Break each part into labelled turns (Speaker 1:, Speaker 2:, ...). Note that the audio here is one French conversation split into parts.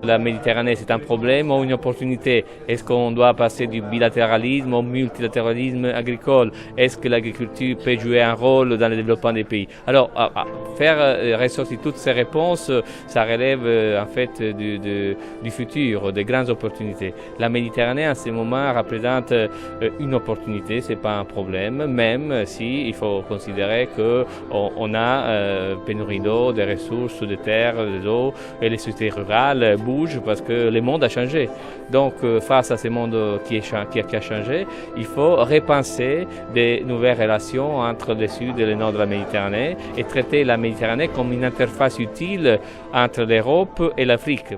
Speaker 1: La Méditerranée, c'est un problème ou une opportunité? Est-ce qu'on doit passer du bilatéralisme au multilatéralisme agricole? Est-ce que l'agriculture peut jouer un rôle dans le développement des pays? Alors, faire ressortir toutes ces réponses, ça relève en fait du futur, des grandes opportunités. La Méditerranée, en ce moment, représente une opportunité, ce n'est pas un problème, même si il faut considérer qu'on a pénurie d'eau, des ressources, des terres, des eaux, et les sociétés rurales bougent parce que le monde a changé. Donc, face à ce monde qui a changé, il faut repenser des nouvelles relations entre le sud et le nord de la Méditerranée et traiter la Méditerranée comme une interface utile entre l'Europe et l'Afrique.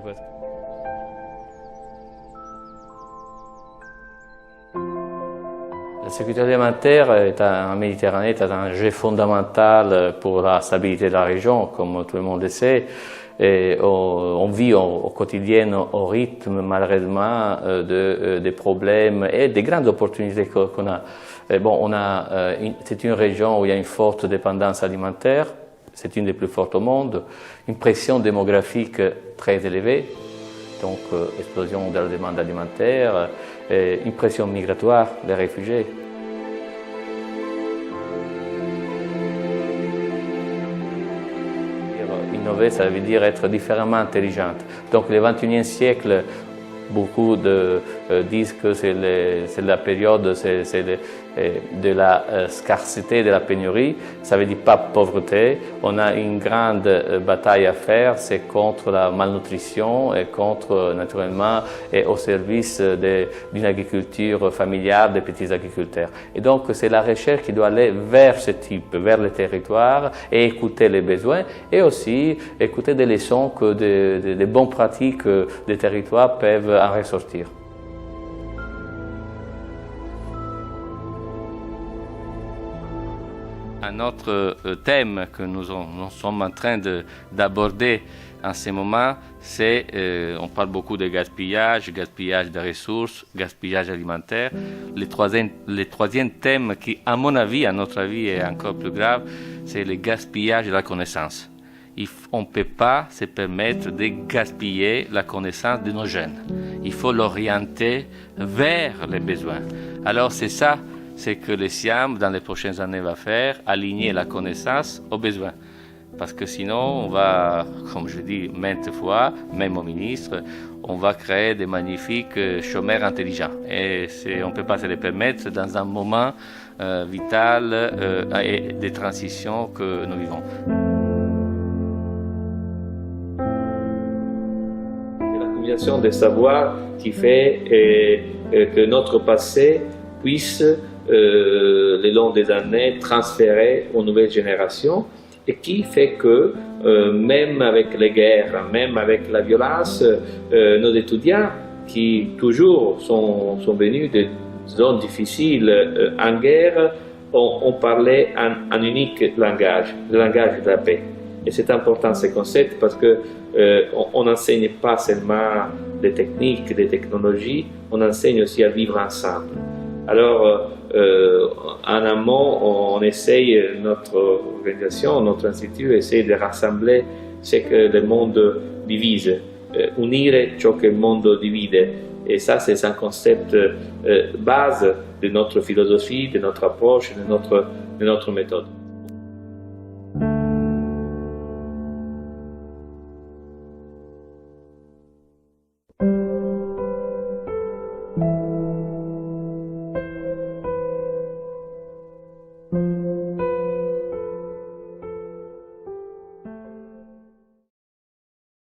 Speaker 1: La sécurité alimentaire en Méditerranée est un enjeu fondamental pour la stabilité de la région, comme tout le monde le sait. Et on vit au quotidien au rythme, malheureusement, des problèmes et des grandes opportunités qu'on a. C'est une région où il y a une forte dépendance alimentaire, c'est une des plus fortes au monde, une pression démographique très élevée, donc explosion de la demande alimentaire, une pression migratoire des réfugiés. Innover, ça veut dire être différemment intelligente. Donc le XXIe siècle, beaucoup disent que c'est la période de la scarcité, de la pénurie. Ça ne veut dire pas pauvreté. On a une grande bataille à faire, c'est contre la malnutrition et contre, naturellement, et au service d'une agriculture familiale des petits agriculteurs. Et donc c'est la recherche qui doit aller vers ce type, vers les territoires et écouter les besoins et aussi écouter des leçons que des bonnes pratiques des territoires peuvent en ressortir. Un autre thème que nous sommes en train d'aborder en ce moment, c'est, on parle beaucoup de gaspillage de ressources, gaspillage alimentaire. Le troisième thème qui, à mon avis, à notre avis, est encore plus grave, c'est le gaspillage de la connaissance. On ne peut pas se permettre de gaspiller la connaissance de nos jeunes. Il faut l'orienter vers les besoins. Alors c'est ça, c'est que le SIAM, dans les prochaines années, va faire, aligner la connaissance aux besoins. Parce que sinon, on va, comme je dis maintes fois, même au ministre, on va créer des magnifiques chômeurs intelligents. Et on ne peut pas se les permettre dans un moment vital et de transition que nous vivons.
Speaker 2: Des savoirs qui fait que notre passé puisse, le long des années, transférer aux nouvelles générations et qui fait que, même avec les guerres, même avec la violence, nos étudiants qui toujours sont venus de zones difficiles en guerre ont parlé un unique langage, le langage de la paix. Et c'est important ce concept parce qu'on n'enseigne pas seulement des techniques, des technologies, on enseigne aussi à vivre ensemble. Alors, en amont, on essaye, notre organisation, notre institut essaie de rassembler ce que le monde divise, unire ciò che il mondo divide. Et ça, c'est un concept base de notre philosophie, de notre approche, de notre méthode.